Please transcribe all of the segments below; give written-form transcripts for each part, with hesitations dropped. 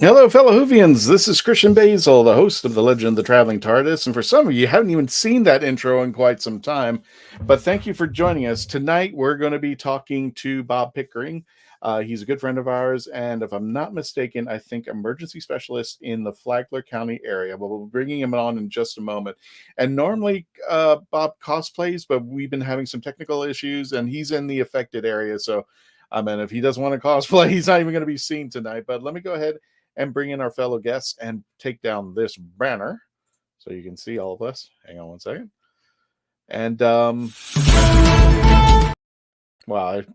Hello, fellow Whovians. This is Christian Basil, the host of the Legend of the Traveling TARDIS. And for some of you, haven't even seen that intro in quite some time. But thank you for joining us. Tonight, we're going to be talking to Bob Pickering. He's a good friend of ours. And if I'm not mistaken, I think emergency specialist in the Flagler County area. But we'll be bringing him on in just a moment. And normally, Bob cosplays, but we've been having some technical issues. And he's in the affected area. So, if he doesn't want to cosplay, he's not even going to be seen tonight. But let me go ahead and bring in our fellow guests and take down this banner so you can see all of us. Hang on one second. And wow, I'm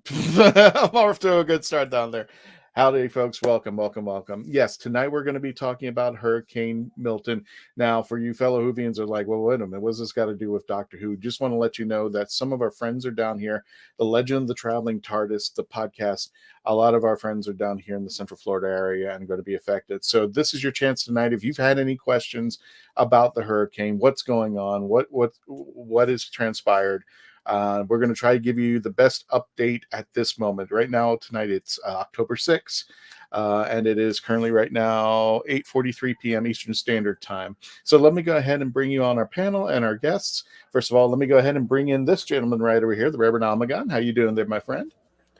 off to a good start down there. Howdy, folks. Welcome. Yes, tonight we're going to be talking about Hurricane Milton. Now, for you fellow Whovians are like, well, wait a minute, what's this got to do with Doctor Who? Just want to let you know that some of our friends are down here. The Legend of the Traveling TARDIS, the podcast, a lot of our friends are down here in the Central Florida area and going to be affected. So this is your chance tonight. If you've had any questions about the hurricane, what's going on, what has transpired, we're going to try to give you the best update at this moment. Right now, tonight, it's October 6th, and it is currently right now 8:43 p.m. Eastern Standard Time. So let me go ahead and bring you on our panel and our guests. First of all, let me go ahead and bring in this gentleman right over here, the Reverend Amagon. How you doing there, my friend?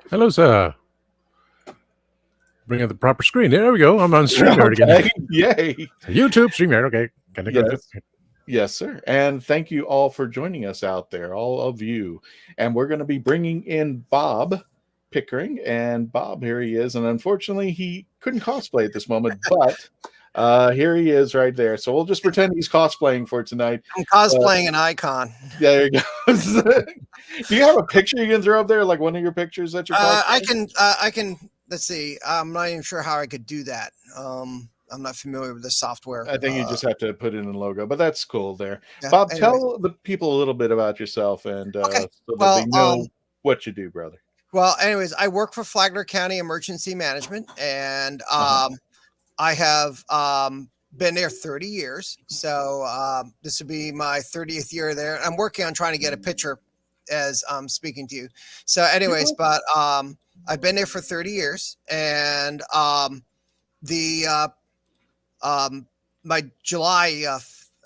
Hello, sir. Bring up the proper screen. There we go. I'm on StreamYard again. Yay. YouTube, StreamYard. Okay. Can I get this? Yes, sir. And thank you all for joining us out there, all of you. And we're going to be bringing in Bob Pickering. And Bob, here he is. And unfortunately, he couldn't cosplay at this moment, but here he is right there. So we'll just pretend he's cosplaying for tonight. I'm cosplaying an icon. There you go. Do you have a picture you can throw up there, like one of your pictures that you're cosplaying? I can. Let's see. I'm not even sure how I could do that. I'm not familiar with the software. I think you just have to put in a logo, but that's cool there. Yeah, Bob, tell the people a little bit about yourself and okay. So that they know what you do, brother. Well, anyways, I work for Flagler County Emergency Management, and I have been there 30 years. So this would be my 30th year there. I'm working on trying to get a picture as I'm speaking to you. So anyways, but I've been there for 30 years, and my July,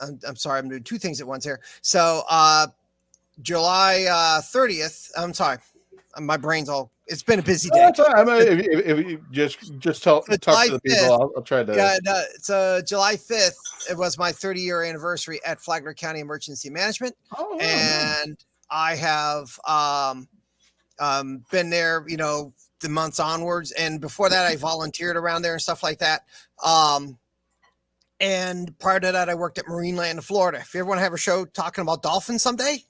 I'm sorry, I'm doing two things at once here. So July 30th, I'm sorry, my brain's all, it's been a busy day. If you just talk to the people, I'll try to. Yeah, no, so July 5th, it was my 30-year anniversary at Flagler County Emergency Management. Oh, and I have been there, the months onwards. And before that, I volunteered around there and stuff like that. And prior to that, I worked at Marineland in Florida. If you ever want to have a show talking about dolphins someday,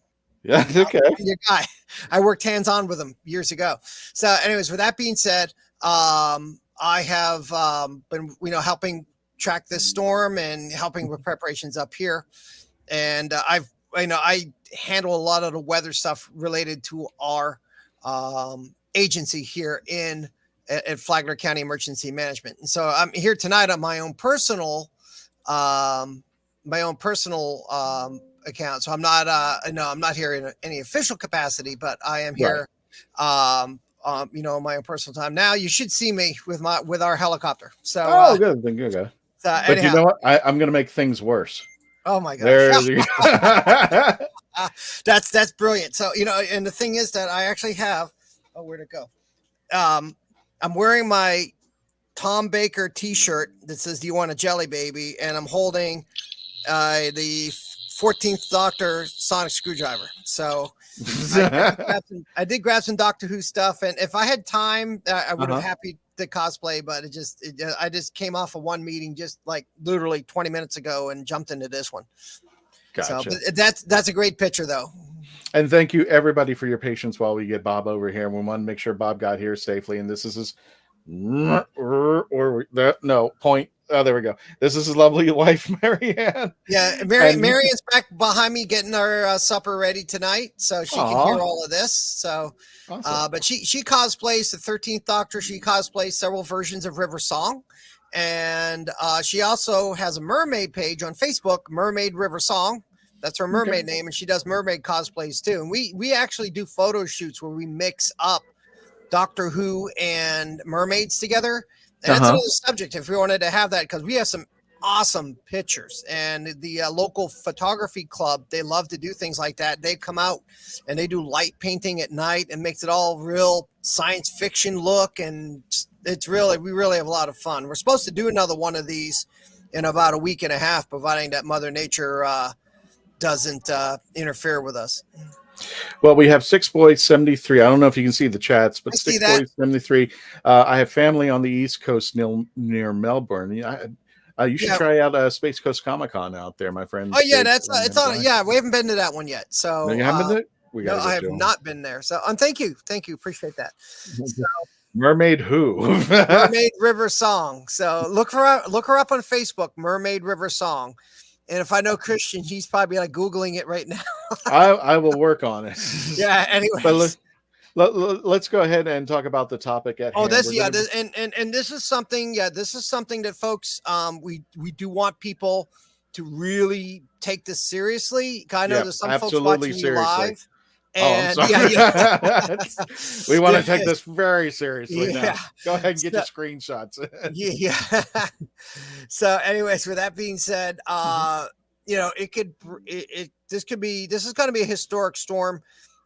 yeah, okay. Your guy. I worked hands-on with them years ago. So anyways, with that being said, I have been, helping track this storm and helping with preparations up here. And I handle a lot of the weather stuff related to our agency here at Flagler County Emergency Management. And so I'm here tonight on my own personal account. So I'm not, I'm not here in any official capacity, but I am here, my own personal time. Now you should see me with our helicopter. So, good. So, but anyhow, you know what? I'm going to make things worse. Oh my gosh. There you go. That's brilliant. So, and the thing is that I actually have, where'd it go? I'm wearing my Tom Baker t-shirt that says, "Do you want a jelly baby?" And I'm holding the 14th Doctor sonic screwdriver. So I did grab some Doctor Who stuff. And if I had time, I would have happy to cosplay, but I just came off of one meeting just like literally 20 minutes ago and jumped into this one. Gotcha. So that's a great picture though. And thank you everybody for your patience while we get Bob over here. We want to make sure Bob got here safely. And this is his point. Oh, there we go. This is his lovely wife, Marianne. Yeah, Marianne's back behind me getting our supper ready tonight, so she can hear all of this. So, awesome. But she cosplays the 13th Doctor. She cosplays several versions of River Song, and she also has a mermaid page on Facebook, Mermaid River Song. That's her mermaid name, and she does mermaid cosplays too. And we actually do photo shoots where we mix up Doctor Who and mermaids together. And that's another subject if we wanted to have that, because we have some awesome pictures, and the local photography club, they love to do things like that. They come out and they do light painting at night and makes it all real science fiction look, and we really have a lot of fun. We're supposed to do another one of these in about a week and a half, providing that Mother Nature doesn't interfere with us. Well, we have 6boys73. I don't know if you can see the chats, but 6boys73. I have family on the East Coast near Melbourne. You should try out Space Coast Comic-Con out there, my friend. Oh yeah, it's on. Yeah, we haven't been to that one yet. So no, you haven't been there? No, I have not been there. So thank you, appreciate that. So, Mermaid Who? Mermaid River Song. So look her up on Facebook, Mermaid River Song. And if I know Christian, he's probably like Googling it right now. I will work on it. Yeah. Anyway, let's go ahead and talk about the topic at hand. This is something. Yeah, this is something that folks. We do want people to really take this seriously. I know there's some folks watching you live. And we want to take this very seriously now. Go ahead and get your screenshots. So anyways, with that being said, this is going to be a historic storm.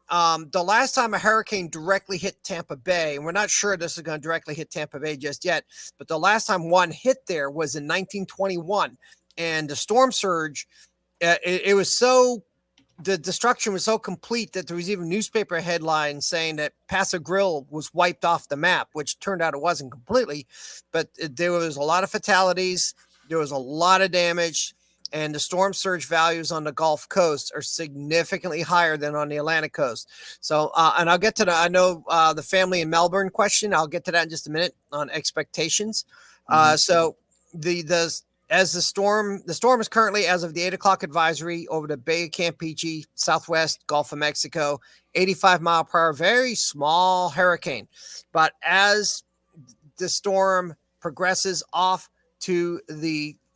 The last time a hurricane directly hit Tampa Bay, and we're not sure this is going to directly hit Tampa Bay just yet, but the last time one hit there was in 1921, and the storm surge, it was so. The destruction was so complete that there was even newspaper headlines saying that Paso Grill was wiped off the map, which turned out it wasn't completely, but there was a lot of fatalities. There was a lot of damage, and the storm surge values on the Gulf Coast are significantly higher than on the Atlantic coast. So, and I'll get to the family in Melbourne question. I'll get to that in just a minute on expectations. So as the storm is currently, as of the 8 o'clock advisory, over the Bay of Campeche, southwest Gulf of Mexico, 85 mile per hour, very small hurricane. But as the storm progresses off to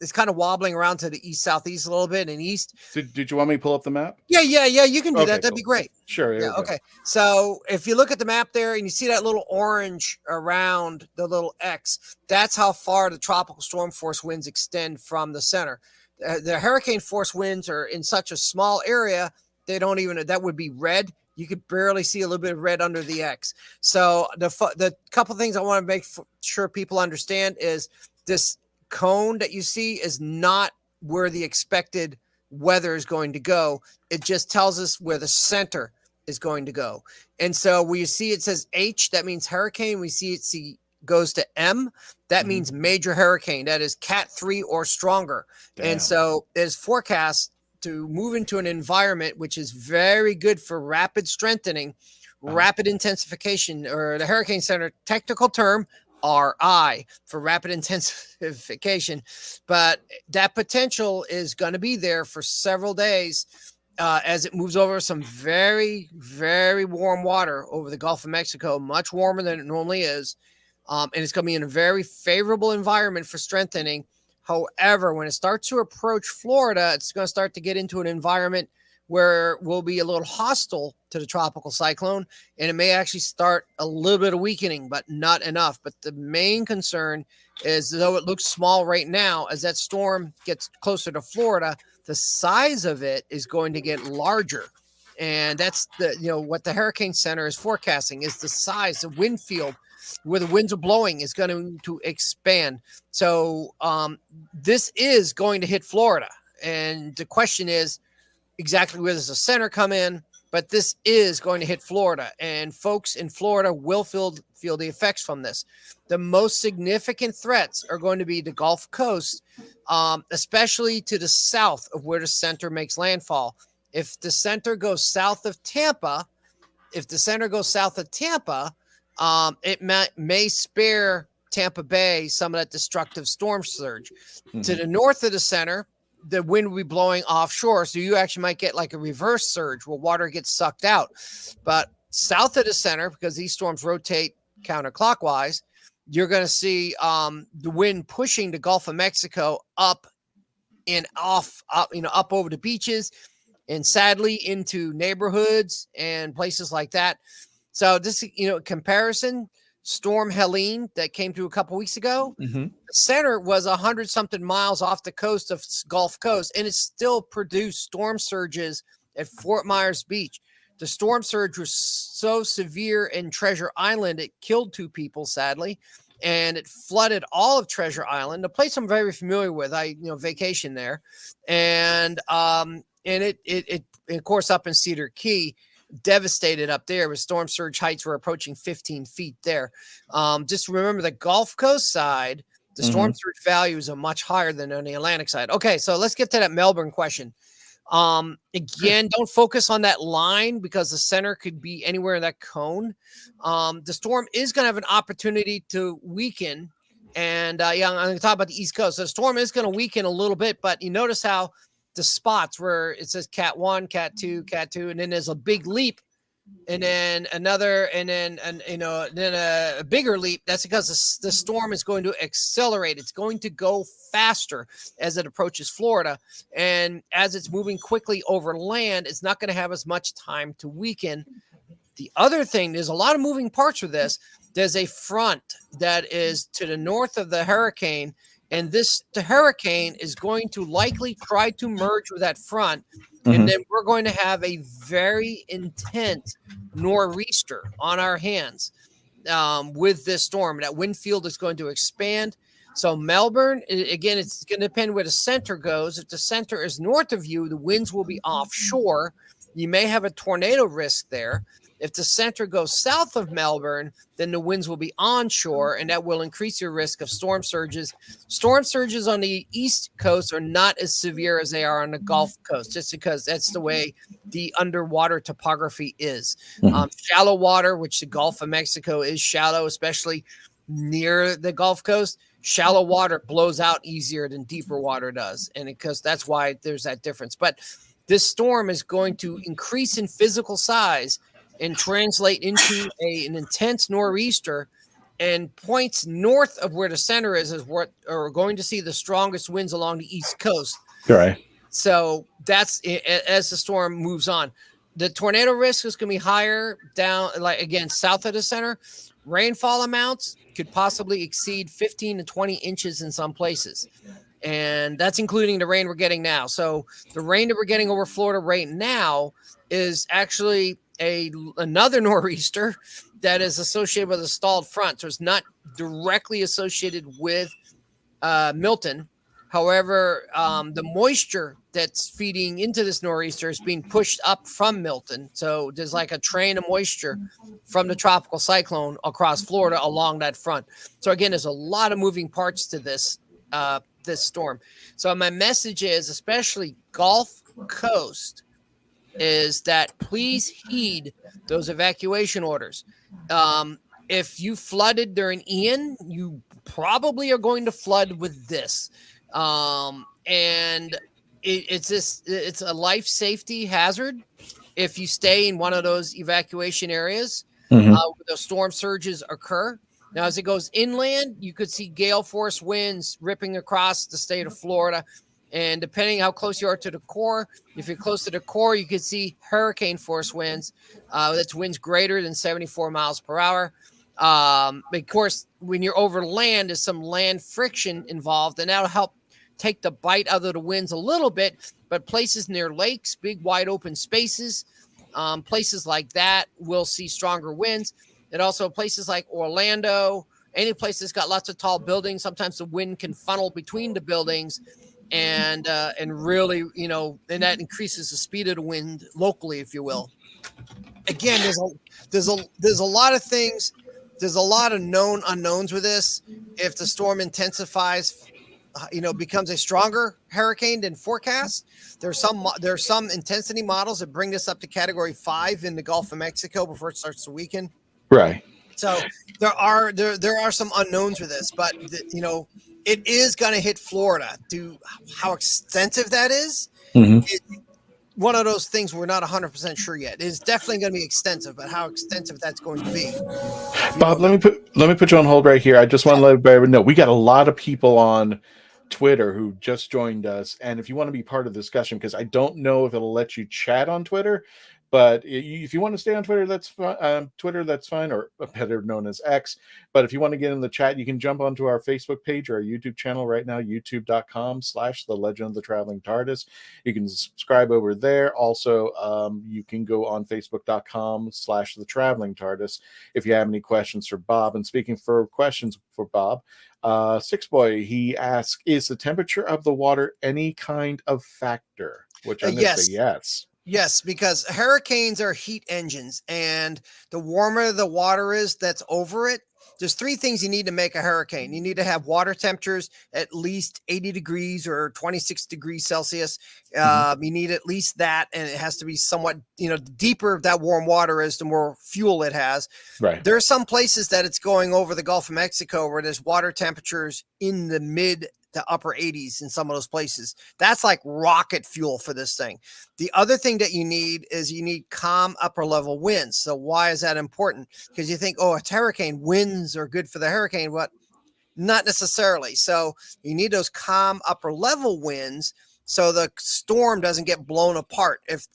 it's kind of wobbling around to the east southeast a little bit and east. Did you want me to pull up the map? Yeah. You can do that. That'd be great. Sure. Yeah. Okay. So if you look at the map there and you see that little orange around the little X, that's how far the tropical storm force winds extend from the center. The hurricane force winds are in such a small area, that would be red. You could barely see a little bit of red under the X. So the couple things I want to make sure people understand is this cone that you see is not where the expected weather is going to go. It just tells us where the center is going to go. And so when you see it says H, that means hurricane. We see it goes to M, that means major hurricane. That is Cat 3 or stronger. Damn. And so it is forecast to move into an environment which is very good for rapid strengthening, rapid intensification, or the Hurricane Center technical term, RI, for rapid intensification. But that potential is going to be there for several days as it moves over some very, very warm water over the Gulf of Mexico, much warmer than it normally is. And it's going to be in a very favorable environment for strengthening. However, when it starts to approach Florida, it's going to start to get into an environment where we'll be a little hostile to the tropical cyclone, and it may actually start a little bit of weakening, but not enough. But the main concern is, though it looks small right now, as that storm gets closer to Florida, the size of it is going to get larger. And that's what the Hurricane Center is forecasting is the size, the wind field where the winds are blowing is going to expand. So this is going to hit Florida. And the question is, exactly where does the center come in? But this is going to hit Florida, and folks in Florida will feel the effects from this. The most significant threats are going to be the Gulf Coast, especially to the south of where the center makes landfall. If the center goes south of Tampa, it may spare Tampa Bay some of that destructive storm surge. To the north of the center, the wind will be blowing offshore, so you actually might get like a reverse surge where water gets sucked out. But south of the center, because these storms rotate counterclockwise, you're going to see the wind pushing the Gulf of Mexico up and off, up over the beaches, and sadly into neighborhoods and places like that. So this, comparison, Storm Helene that came through a couple weeks ago. Mm-hmm. The center was 100-something miles off the coast of Gulf Coast, and it still produced storm surges at Fort Myers Beach. The storm surge was so severe in Treasure Island, it killed 2 people, sadly, and it flooded all of Treasure Island, a place I'm very familiar with. I vacation there, and it of course up in Cedar Key, devastated up there with storm surge heights were approaching 15 feet there. Just remember the Gulf Coast side, the storm surge values are much higher than on the Atlantic side. Okay, so let's get to that Melbourne question. Again, don't focus on that line because the center could be anywhere in that cone. The storm is going to have an opportunity to weaken. And I'm going to talk about the East Coast. So the storm is going to weaken a little bit, but you notice how the spots where it says Cat 1, Cat 2, Cat 2, and then there's a big leap, and then another, and then a bigger leap. That's because the storm is going to accelerate. It's going to go faster as it approaches Florida, and as it's moving quickly over land, it's not going to have as much time to weaken. The other thing, there's a lot of moving parts with this. There's a front that is to the north of the hurricane, and the hurricane is going to likely try to merge with that front. And then we're going to have a very intense nor'easter on our hands with this storm. That wind field is going to expand. So Melbourne, again, it's going to depend where the center goes. If the center is north of you, the winds will be offshore. You may have a tornado risk there. If the center goes south of Melbourne, then the winds will be onshore, and that will increase your risk of storm surges. Storm surges on the East Coast are not as severe as they are on the Gulf Coast, just because that's the way the underwater topography is. Shallow water, which the Gulf of Mexico is shallow, especially near the Gulf Coast, shallow water blows out easier than deeper water does, and because that's why there's that difference. But this storm is going to increase in physical size and translate into an intense nor'easter, and points north of where the center is what are going to see the strongest winds along the East Coast. Right. So that's as the storm moves on. The tornado risk is going to be higher down, like again, south of the center. Rainfall amounts could possibly exceed 15 to 20 inches in some places. And that's including the rain we're getting now. So the rain that we're getting over Florida right now is actually another nor'easter that is associated with a stalled front. So it's not directly associated with Milton. However, the moisture that's feeding into this nor'easter is being pushed up from Milton. So there's like a train of moisture from the tropical cyclone across Florida along that front. So again, there's a lot of moving parts to this storm. So my message is, especially Gulf Coast, is that please heed those evacuation orders. If you flooded during Ian, you probably are going to flood with this. And it's a life safety hazard if you stay in one of those evacuation areas where those storm surges occur. Now, as it goes inland, you could see gale force winds ripping across the state of Florida. And depending how close you are to the core, if you're close to the core, you could see hurricane force winds. That's winds greater than 74 miles per hour. Of course, when you're over land, there's some land friction involved, and that'll help take the bite out of the winds a little bit. But places near lakes, big wide open spaces, places like that will see stronger winds. And also places like Orlando, any place that's got lots of tall buildings, sometimes the wind can funnel between the buildings. And really, and that increases the speed of the wind locally, if you will. Again, there's a lot of things. There's a lot of known unknowns with this. If the storm intensifies, becomes a stronger hurricane than forecast. There's some intensity models that bring this up to Category 5 in the Gulf of Mexico before it starts to weaken. Right. So there are some unknowns with this, but it is going to hit Florida. How extensive that is, one of those things we're not 100% sure yet. It's definitely going to be extensive, but how extensive that's going to be. Bob, let me put you on hold right here. I just want to let everybody know we got a lot of people on Twitter who just joined us, and if you want to be part of the discussion, because I don't know if it'll let you chat on Twitter, But if you want to stay on Twitter, that's fine. That's fine, or better known as X. But if you want to get in the chat, you can jump onto our Facebook page or our YouTube channel right now, youtube.com/The Legend of the Traveling TARDIS. You can subscribe over there. Also, you can go on facebook.com/The Traveling TARDIS if you have any questions for Bob. And speaking for questions for Bob, Six Boy, he asks, is the temperature of the water any kind of factor? Which I'm going to say yes. Yes, because hurricanes are heat engines, and the warmer the water is that's over it, there's three things you need to make a hurricane. You need to have water temperatures at least 80 degrees or 26 degrees Celsius. You need at least that, and it has to be somewhat, the deeper that warm water is, the more fuel it has. Right. There are some places that it's going over the Gulf of Mexico where there's water temperatures in the mid to upper 80s in some of those places. That's like rocket fuel for this thing. The other thing that you need is you need calm upper level winds. So why is that important? Because you think, oh, it's hurricane, winds are good for the hurricane, but not necessarily. So you need those calm upper level winds so the storm doesn't get blown apart. If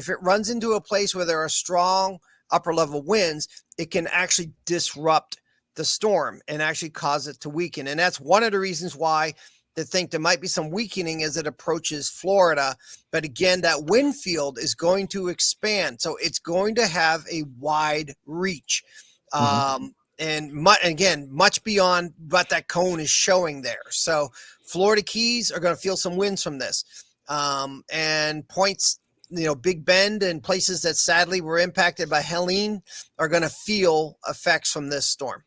it runs into a place where there are strong upper level winds, it can actually disrupt the storm and actually cause it to weaken. And that's one of the reasons why they think there might be some weakening as it approaches Florida. But again, that wind field is going to expand. So it's going to have a wide reach. And much beyond what that cone is showing there. So Florida Keys are going to feel some winds from this. And points, Big Bend and places that sadly were impacted by Helene are going to feel effects from this storm.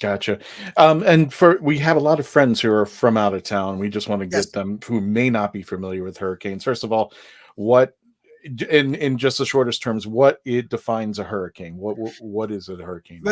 Gotcha. And we have a lot of friends who are from out of town. We just want to get them who may not be familiar with hurricanes. First of all, what in just the shortest terms, what it defines a hurricane? What is a hurricane?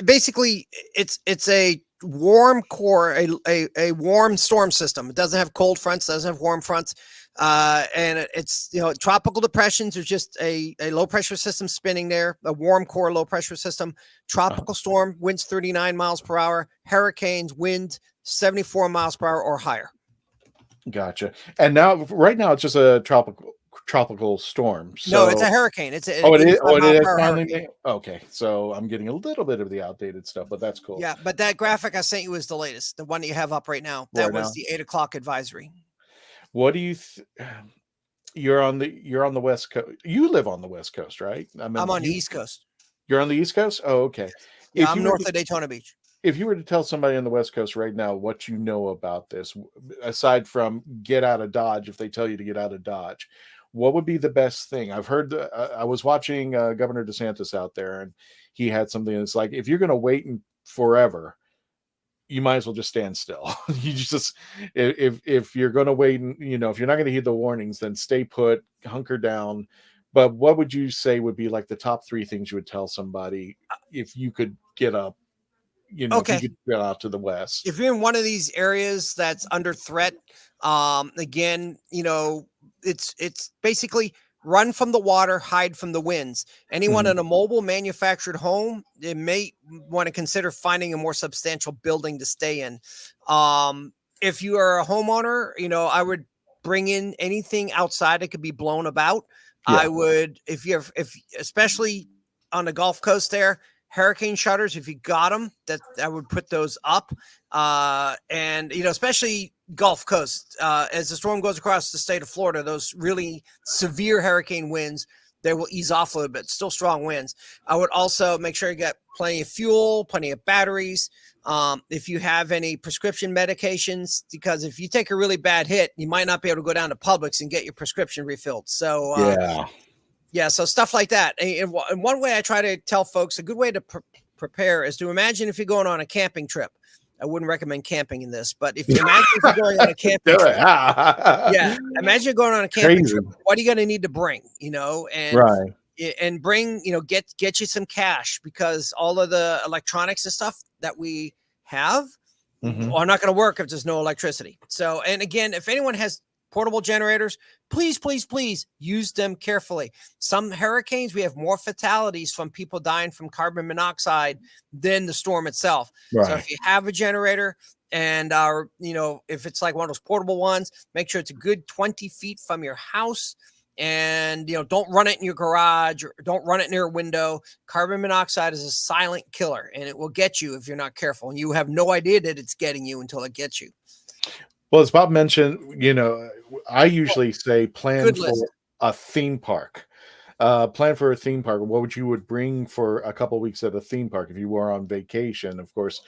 Basically, it's a warm core, a warm storm system. It doesn't have cold fronts, doesn't have warm fronts. And it's, tropical depressions are just a low pressure system spinning there, a warm core, low pressure system. Tropical storm, winds 39 miles per hour, hurricanes, wind 74 miles per hour or higher. Gotcha. And right now it's just a tropical storm. So, no, it's a hurricane. It is. It is finally. Okay, so I'm getting a little bit of the outdated stuff, but that's cool. Yeah, but that graphic I sent you is the latest, the one that you have up right now. That was the 8 o'clock advisory. What do you? You're on the West Coast. You live on the West Coast, right? I'm on the East Coast. You're on the East Coast. Oh, okay. Yeah, I'm north of Daytona Beach. If you were to tell somebody on the West Coast right now what you know about this, aside from get out of Dodge, if they tell you to get out of Dodge, what would be the best thing? I've heard. I was watching Governor DeSantis out there, and he had something that's like, if you're going to wait forever, you might as well just stand still. You just, if you're going to wait, and if you're not going to heed the warnings, then stay put, hunker down. But what would you say would be like the top 3 things you would tell somebody if you could get up? If you could get out to the west. If you're in one of these areas that's under threat, again, it's basically run from the water, hide from the winds. Anyone in a mobile manufactured home, they may want to consider finding a more substantial building to stay in. If you are a homeowner, I would bring in anything outside that could be blown about. Yeah. I would, if especially on the Gulf Coast there, hurricane shutters, if you got them, that I would put those up. And, especially Gulf Coast, as the storm goes across the state of Florida, those really severe hurricane winds, they will ease off a little bit, still strong winds. I would also make sure you got plenty of fuel, plenty of batteries. If you have any prescription medications, because if you take a really bad hit, you might not be able to go down to Publix and get your prescription refilled. So, so stuff like that. And one way I try to tell folks, a good way to prepare is to imagine if you're going on a camping trip. I wouldn't recommend camping in this, but if you imagine if you're going on a camping trip, imagine you're going on a camping trip. What are you going to need to bring? And bring, get you some cash, because all of the electronics and stuff that we have are not going to work if there's no electricity. So, and again, if anyone has portable generators, please, please, please use them carefully. Some hurricanes, we have more fatalities from people dying from carbon monoxide than the storm itself. Right. So if you have a generator and if it's like one of those portable ones, make sure it's a good 20 feet from your house. and don't run it in your garage or don't run it near a window. Carbon monoxide is a silent killer, and it will get you if you're not careful, and you have no idea that it's getting you until it gets you. Well, as Bob mentioned, I usually say plan Good for list. a theme park. Plan for a theme park. What you would bring for a couple of weeks at a theme park if you were on vacation? Of course,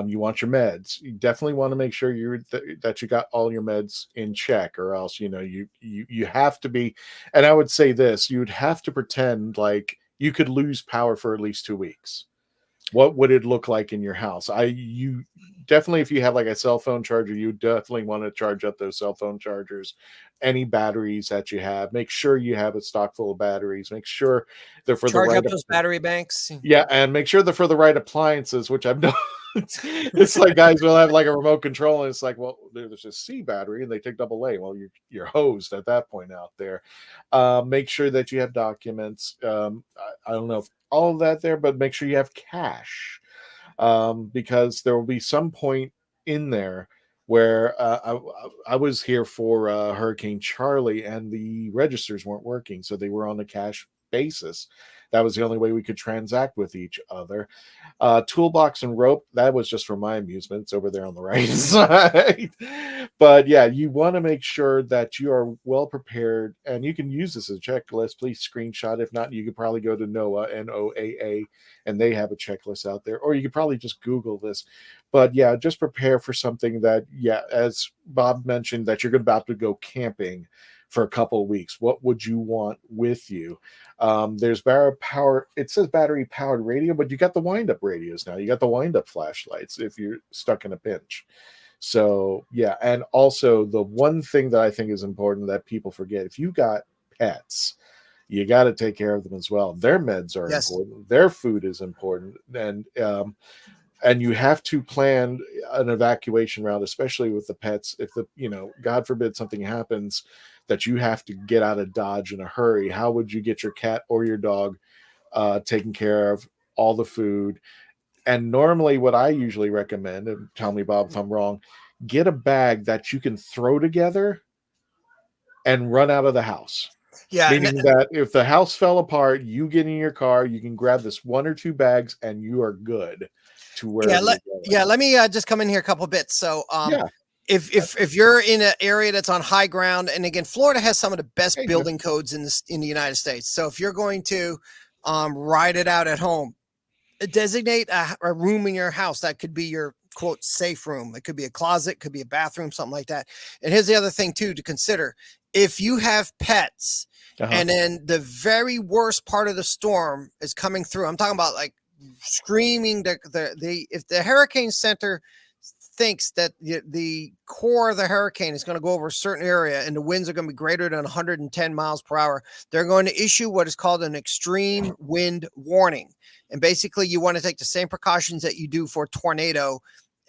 you want your meds. You definitely want to make sure that you got all your meds in check, or else you have to be. And I would say this: you'd have to pretend like you could lose power for at least 2 weeks. What would it look like in your house? You definitely, if you have like a cell phone charger, you definitely want to charge up those cell phone chargers. Any batteries that you have, make sure you have a stock full of batteries. Make sure they're for Charge the right up those battery banks. Yeah, and make sure they're for the right appliances, which I've done. It's like guys will have like a remote control, and it's like, well, there's a C battery, and they take double A. Well, you're hosed at that point out there. Make sure that you have documents. I don't know if all of that there, but make sure you have cash, because there will be some point in there where I was here for Hurricane Charlie, and the registers weren't working, so they were on a cash basis. That was the only way we could transact with each other. Toolbox and rope, that was just for my amusement. It's over there on the right side. But yeah, you want to make sure that you are well prepared, and you can use this as a checklist. Please screenshot. If not, you could probably go to NOAA, NOAA, and they have a checklist out there, or you could probably just Google this. But yeah, just prepare for something that, yeah, as Bob mentioned, that you're about to go camping for a couple of weeks. What would you want with you? There's it says battery powered radio, but you got the wind up radios now. You got the wind up flashlights if you're stuck in a pinch. So yeah, and also the one thing that I think is important that people forget: if you got pets, you got to take care of them as well. Their meds are important. Their food is important, and you have to plan an evacuation route, especially with the pets. If God forbid something happens that you have to get out of Dodge in a hurry, how would you get your cat or your dog taken care of, all the food? And normally what I usually recommend, and tell me, Bob, if I'm wrong, get a bag that you can throw together and run out of the house. Yeah. Meaning that if the house fell apart, you get in your car, you can grab this 1 or 2 bags and you are good to where. Let me just come in here a couple bits. So if you're in an area that's on high ground, and again, Florida has some of the best building codes in the United States. So if you're going to ride it out at home, designate a room in your house that could be your quote safe room. It could be a closet, could be a bathroom, something like that. And here's the other thing too to consider: if you have pets, and then the very worst part of the storm is coming through, I'm talking about like screaming. If the hurricane center thinks that the core of the hurricane is going to go over a certain area and the winds are going to be greater than 110 miles per hour, they're going to issue what is called an extreme wind warning. And basically, you want to take the same precautions that you do for a tornado.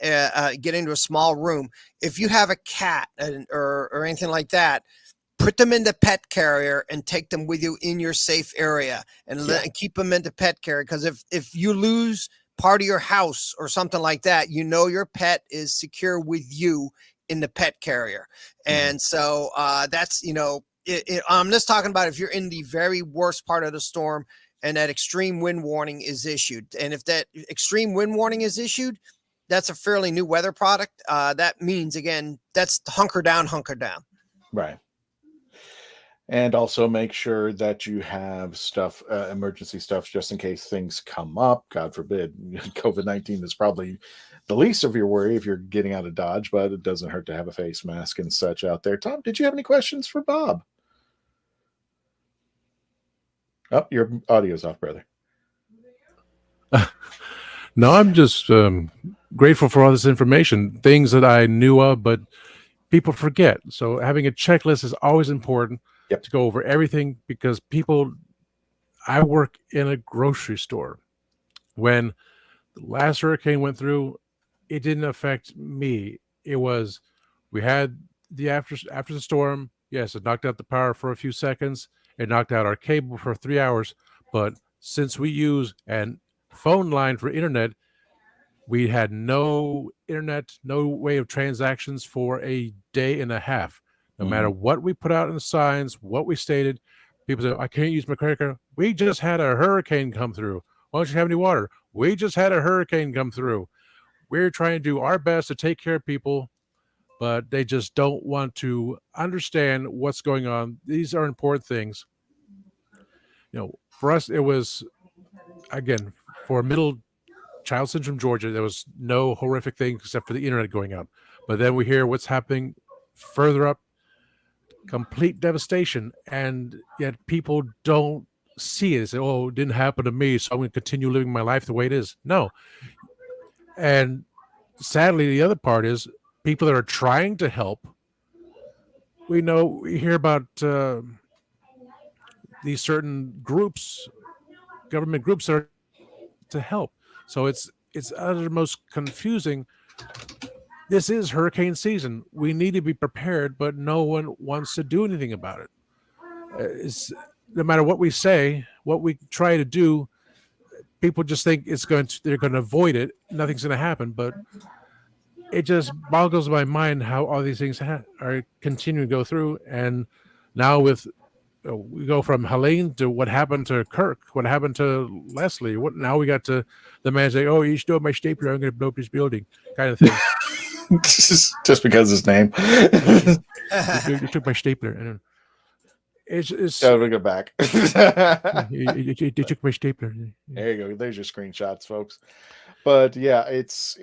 Get into a small room. If you have a cat or anything like that, put them in the pet carrier and take them with you in your safe area, and keep them in the pet carrier. Because if you lose part of your house or something like that, your pet is secure with you in the pet carrier. And so that's, I'm just talking about if you're in the very worst part of the storm and that extreme wind warning is issued. And if that extreme wind warning is issued, that's a fairly new weather product. That means, again, that's hunker down. Right. And also make sure that you have stuff, emergency stuff, just in case things come up. God forbid, COVID-19 is probably the least of your worry if you're getting out of Dodge, but it doesn't hurt to have a face mask and such out there. Tom, did you have any questions for Bob? Oh, your audio's off, brother. No, I'm just grateful for all this information, things that I knew of, but people forget. So having a checklist is always important to go over everything, because I work in a grocery store. When the last hurricane went through, it didn't affect me. It was, we had the after the storm. Yes, it knocked out the power for a few seconds. It knocked out our cable for 3 hours. But since we use an phone line for internet, we had no internet, no way of transactions for a day and a half. No matter what we put out in the signs, what we stated, people say, I can't use my credit card. We just had a hurricane come through. Why don't you have any water? We just had a hurricane come through. We're trying to do our best to take care of people, but they just don't want to understand what's going on. These are important things. For us, it was, again, for middle child syndrome Georgia, there was no horrific things except for the internet going out. But then we hear what's happening further up, complete devastation, and yet people don't see it. They say, oh, it didn't happen to me, so I'm going to continue living my life the way it is. No. And sadly, the other part is people that are trying to help. We hear about these certain groups, government groups that are to help. So it's uttermost confusing. This is hurricane season. We need to be prepared, but no one wants to do anything about it. No matter what we say, what we try to do, people just think they're going to avoid it. Nothing's going to happen. But it just boggles my mind how all these things are continuing to go through. And now we go from Helene to what happened to Kirk, what happened to Leslie. Now we got to the man saying, "Oh, you stole my stapler. I'm going to blow up this building," kind of thing. just because his name. you took my stapler. And it's. Oh, we go back. You took my stapler. There you go. There's your screenshots, folks. But yeah, it's.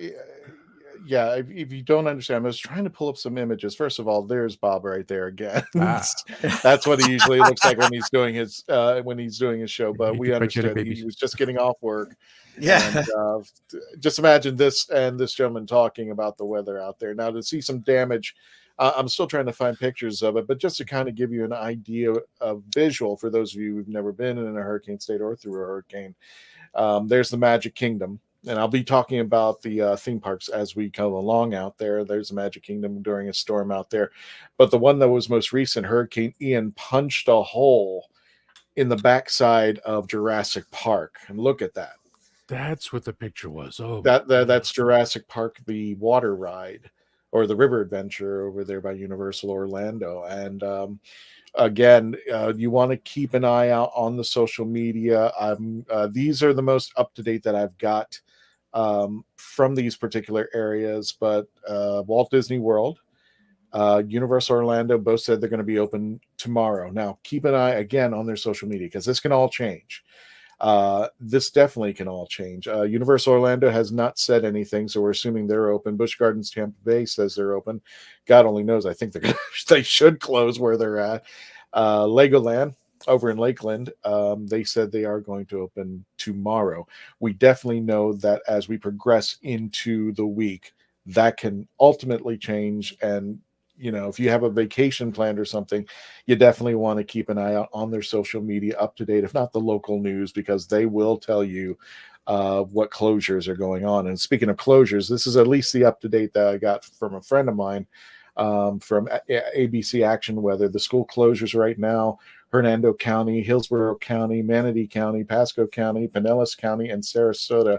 Yeah, if you don't understand, I was trying to pull up some images. First of all, there's Bob right there again. That's what he usually looks like when he's doing his show. But we understood he was just getting off work. Yeah. And, just imagine this and this gentleman talking about the weather out there. Now, to see some damage, I'm still trying to find pictures of it, but just to kind of give you an idea of visual for those of you who've never been in a hurricane state or through a hurricane, there's the Magic Kingdom. And I'll be talking about the theme parks as we come along out there. There's a Magic Kingdom during a storm out there. But the one that was most recent, Hurricane Ian, punched a hole in the backside of Jurassic Park. And look at that. That's what the picture was. Oh, that's Jurassic Park, the water ride, or the river adventure over there by Universal Orlando. And again, you want to keep an eye out on the social media. These are the most up-to-date that I've got from these particular areas, but Walt Disney World, Universal Orlando both said they're going to be open tomorrow. Now, keep an eye again on their social media because this can all change. This definitely can all change. Universal Orlando has not said anything, so we're assuming they're open. Busch Gardens Tampa Bay says they're open. God only knows. I think they should close where they're at. Legoland over in Lakeland, they said they are going to open tomorrow. We definitely know that as we progress into the week, that can ultimately change. And if you have a vacation planned or something, you definitely want to keep an eye out on their social media, up to date, if not the local news, because they will tell you what closures are going on. And speaking of closures, this is at least the up to date that I got from a friend of mine from ABC Action Weather. The school closures right now: Hernando County, Hillsborough County, Manatee County, Pasco County, Pinellas County, and Sarasota.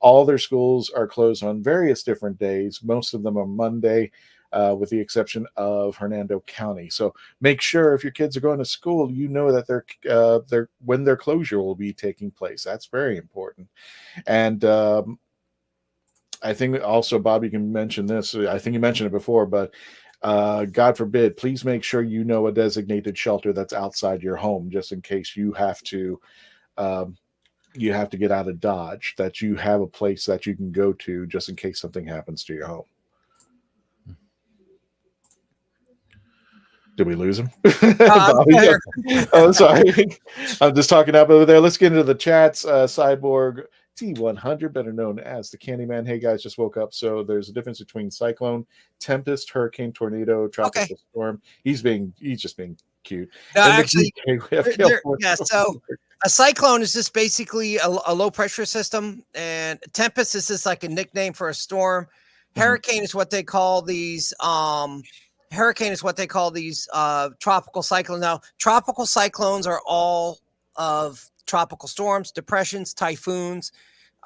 All their schools are closed on various different days. Most of them are Monday, with the exception of Hernando County. So make sure if your kids are going to school, that when their closure will be taking place. That's very important. And I think also, Bob, you can mention this. I think you mentioned it before, but God forbid, please make sure you know a designated shelter that's outside your home, just in case you have to get out of Dodge, that you have a place that you can go to just in case something happens to your home. Did we lose him? Oh, sorry. I'm just talking up over there. Let's get into the chats. Cyborg T100, better known as the Candyman. Hey guys, just woke up. So there's a difference between cyclone, tempest, hurricane, tornado, tropical storm. He's just being cute. No, actually, so a cyclone is just basically a low pressure system, and a tempest is just like a nickname for a storm. Hurricane is what they call these. Tropical cyclones. Now, tropical cyclones are all of tropical storms, depressions, typhoons.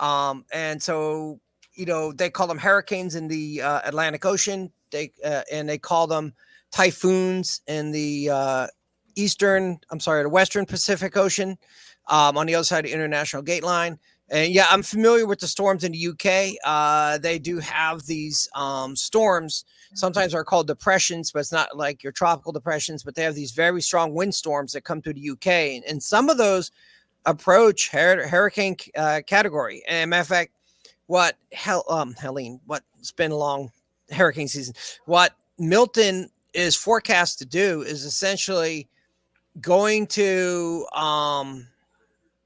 And so, they call them hurricanes in the Atlantic Ocean. They call them typhoons in the the Western Pacific Ocean, on the other side of the International Gate Line. And yeah, I'm familiar with the storms in the UK. They do have these storms. Sometimes they're called depressions, but it's not like your tropical depressions, but they have these very strong windstorms that come through the UK. And some of those approach hurricane category. And matter of fact, Helene, it's been a long hurricane season. What Milton is forecast to do is essentially going to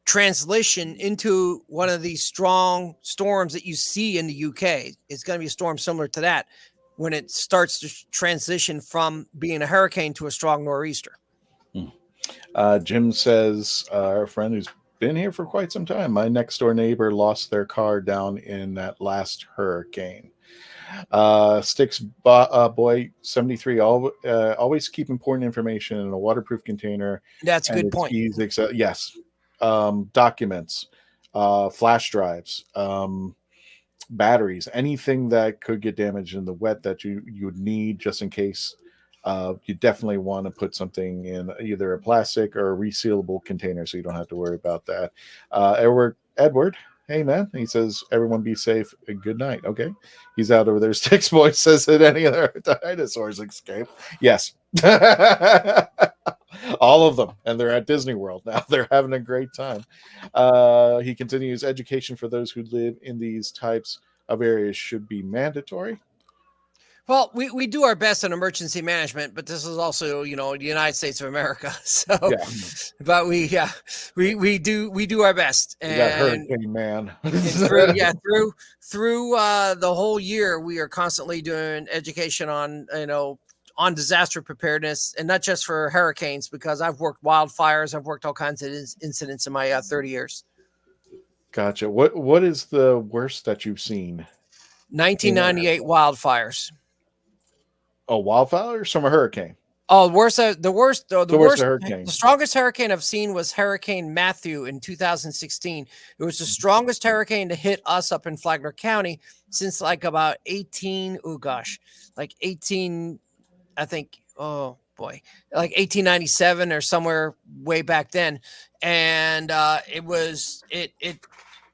translation into one of these strong storms that you see in the UK. It's going to be a storm similar to that when it starts to transition from being a hurricane to a strong nor'easter. Jim says, our friend who's been here for quite some time, my next door neighbor lost their car down in that last hurricane. Sticks boy 73, always keep important information in a waterproof container. That's a good point. Keys, yes. Documents, flash drives, batteries, anything that could get damaged in the wet that you would need just in case. You definitely want to put something in either a plastic or a resealable container so you don't have to worry about that. Edward, hey man, he says, everyone be safe and good night. Okay, he's out over there. Sticks boy says that any other dinosaurs escape. Yes. All of them, and they're at Disney World now. They're having a great time. He continues, education for those who live in these types of areas should be mandatory. Well, we do our best in emergency management, but this is also, the United States of America. So, yeah. But we do our best. And hurricane man. through the whole year, we are constantly doing education on disaster preparedness, and not just for hurricanes, because I've worked wildfires. I've worked all kinds of incidents in my 30 years. Gotcha. What is the worst that you've seen? 1998 wildfires. Oh, wildfires from a hurricane. Oh, the worst hurricane. The strongest hurricane I've seen was Hurricane Matthew in 2016. It was the strongest hurricane to hit us up in Flagler County since like 1897 or somewhere way back then. And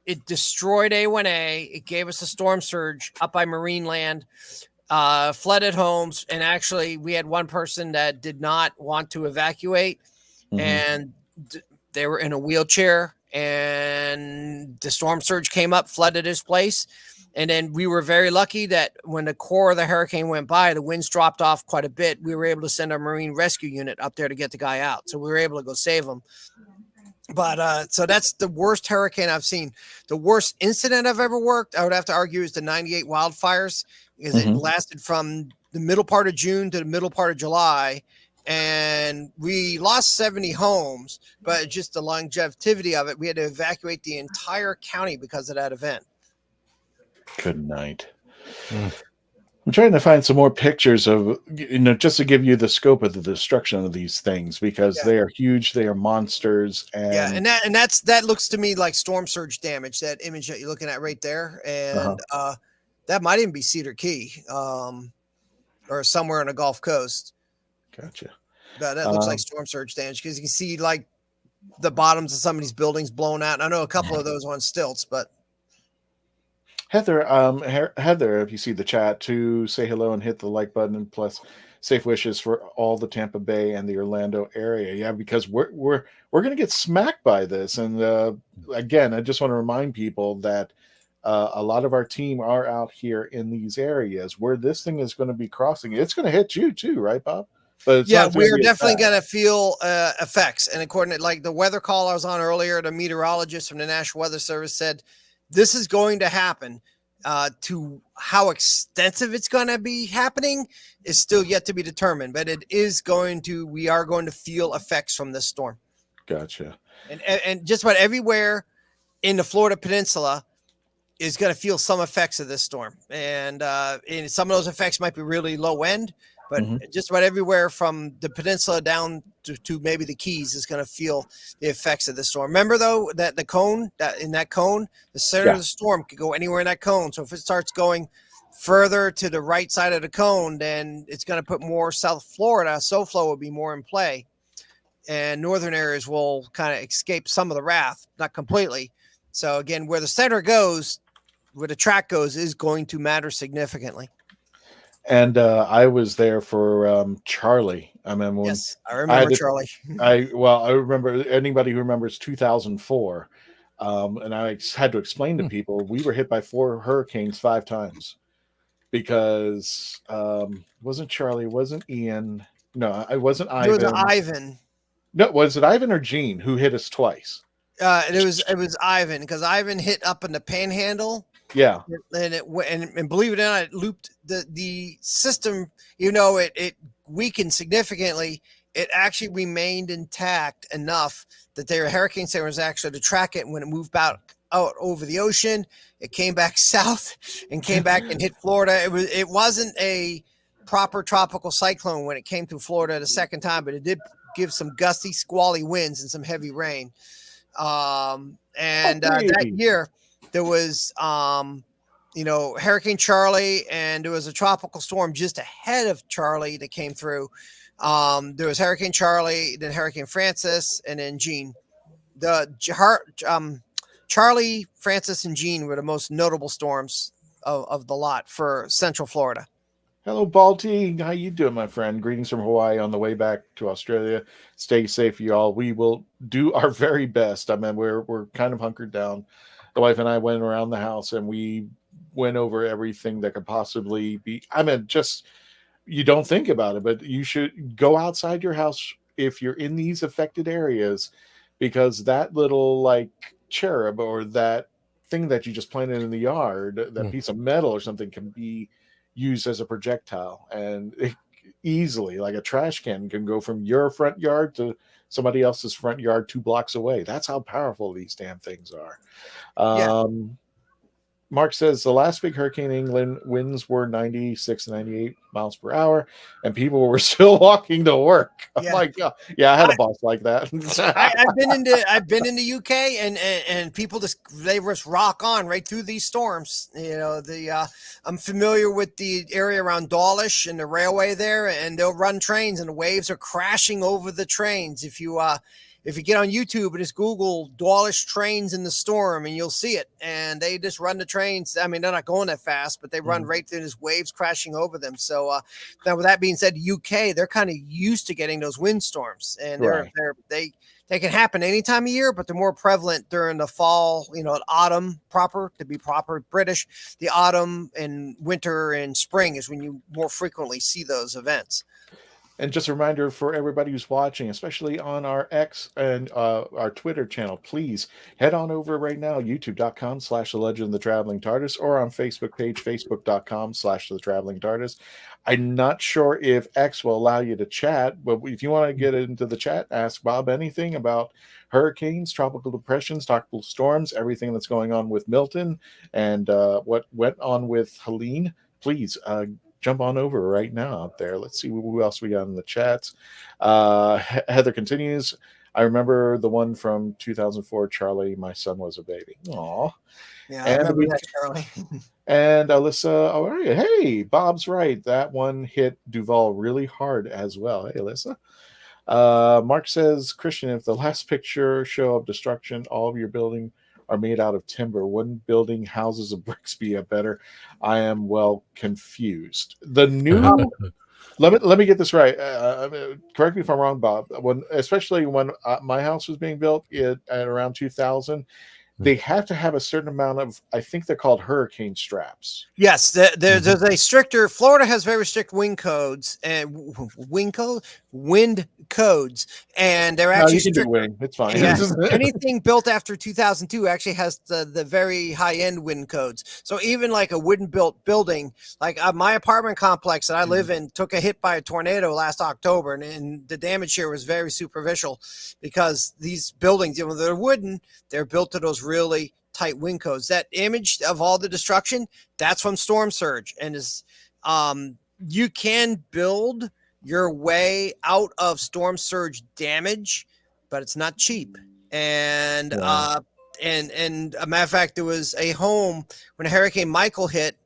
it destroyed A1A. It gave us a storm surge up by Marine Land, flooded homes. And actually we had one person that did not want to evacuate, and they were in a wheelchair, and the storm surge came up, flooded his place. And then we were very lucky that when the core of the hurricane went by, the winds dropped off quite a bit. We were able to send our Marine rescue unit up there to get the guy out. So we were able to go save him. But so that's the worst hurricane I've seen. The worst incident I've ever worked, I would have to argue, is the 98 wildfires, because it lasted from the middle part of June to the middle part of July. And we lost 70 homes, but just the longevity of it, we had to evacuate the entire county because of that event. Good night. I'm trying to find some more pictures of, just to give you the scope of the destruction of these things, because they are huge. They are monsters. And that looks to me like storm surge damage, that image that you're looking at right there. And that might even be Cedar Key, or somewhere on the Gulf Coast. Gotcha. But that looks like storm surge damage, because you can see like the bottoms of some of these buildings blown out. And I know a couple of those on stilts, but Heather, if you see the chat, to say hello and hit the like button, and plus safe wishes for all the Tampa Bay and the Orlando area. Yeah, because we're going to get smacked by this. And again, I just want to remind people that a lot of our team are out here in these areas where this thing is going to be crossing. It's going to hit you too, right, Bob? But we're definitely going to feel effects. And according to like the weather call I was on earlier, the meteorologist from the National Weather Service said this is going to happen. To how extensive it's going to be happening is still yet to be determined, but we are going to feel effects from this storm. Gotcha. And just about everywhere in the Florida Peninsula is going to feel some effects of this storm. And some of those effects might be really low end, but just about everywhere from the peninsula down to maybe the Keys is going to feel the effects of the storm. Remember, though, that in that cone, the center of the storm could go anywhere in that cone. So if it starts going further to the right side of the cone, then it's going to put more South Florida. SoFlo will be more in play, and northern areas will kind of escape some of the wrath, not completely. So again, where the center goes, where the track goes, is going to matter significantly. And I was there for Charlie. I remember when Yes, I remember Charlie. I remember anybody who remembers 2004. And I had to explain to people we were hit by 4 hurricanes 5 times because wasn't Charlie, wasn't Ian. No, it wasn't Ivan. It was Ivan. No, was it Ivan or Gene who hit us twice? It was Ivan, because Ivan hit up in the Panhandle. Yeah, and believe it or not, it looped the system. It weakened significantly. It actually remained intact enough that their hurricane center was actually to track it. And when it moved out over the ocean, it came back south and came back and hit Florida. It wasn't a proper tropical cyclone when it came through Florida the second time, but it did give some gusty, squally winds and some heavy rain. That year there was, Hurricane Charlie, and there was a tropical storm just ahead of Charlie that came through. There was Hurricane Charlie, then Hurricane Francis, and then Gene. Charlie, Francis, and Gene were the most notable storms of the lot for Central Florida. Hello, Balti. How you doing, my friend? Greetings from Hawaii on the way back to Australia. Stay safe, y'all. We will do our very best. I mean, we're kind of hunkered down. The wife and I went around the house and we went over everything that could possibly be. I mean, just, you don't think about it, but you should go outside your house if you're in these affected areas, because that little like cherub or that thing that you just planted in the yard, that piece of metal or something, can be used as a projectile, and easily, like a trash can, can go from your front yard to somebody else's front yard 2 blocks away. That's how powerful these damn things are. Mark says the last big hurricane in England, winds were 96, 98 miles per hour, and people were still walking to work. Oh my God. Yeah, I had a boss like that. I've been in the UK, and people they just rock on right through these storms. I'm familiar with the area around Dawlish and the railway there, and they'll run trains, and the waves are crashing over the trains. If you get on YouTube and just Google Dawlish trains in the storm, and you'll see it. And they just run the trains. I mean, they're not going that fast, but they run right through these waves crashing over them. So now, with that being said, UK, they're kind of used to getting those windstorms, and they can happen any time of year, but they're more prevalent during the fall, autumn to be proper British. The autumn and winter and spring is when you more frequently see those events. And just a reminder for everybody who's watching, especially on our X and our Twitter channel, please head on over right now, youtube.com/The Legend of the Traveling TARDIS, or on Facebook page, facebook.com/The Traveling TARDIS. I'm not sure if X will allow you to chat, but if you want to get into the chat, ask Bob anything about hurricanes, tropical depressions, tropical storms, everything that's going on with Milton, and what went on with Helene, please jump on over right now out there. Let's see who else we got in the chats. Heather continues. I remember the one from 2004, Charlie, my son was a baby. Aw. Yeah, I remember that, Charlie. And Alyssa, all right. Hey, Bob's right. That one hit Duval really hard as well. Hey, Alyssa. Mark says, Christian, if the last picture show of destruction, all of your building are made out of timber, wouldn't building houses of bricks be a better? I am well confused. The new let me get this right. Correct me if I'm wrong, Bob. Especially when my house was being built at around 2000, they have to have a certain amount of, I think they're called hurricane straps. Yes, there's a stricter. Florida has very strict wind codes, and wind codes, and they're actually strict. It's fine. Yeah. Anything built after 2002 actually has the very high end wind codes. So even like a wooden built building, like my apartment complex that I live in, took a hit by a tornado last October, and the damage here was very superficial because these buildings, they're wooden, they're built to those really tight wind codes. That image of all the destruction, that's from storm surge, and you can build your way out of storm surge damage, but it's not cheap. And and a matter of fact, there was a home when Hurricane Michael hit.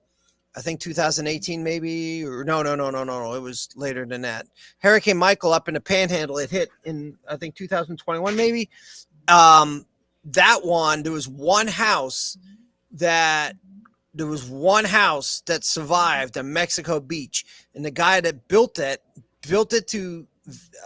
I think 2018 maybe, or no. It was later than that. Hurricane Michael up in the Panhandle. It hit in, I think, 2021 maybe. That one, there was one house that survived on Mexico Beach, and the guy that built it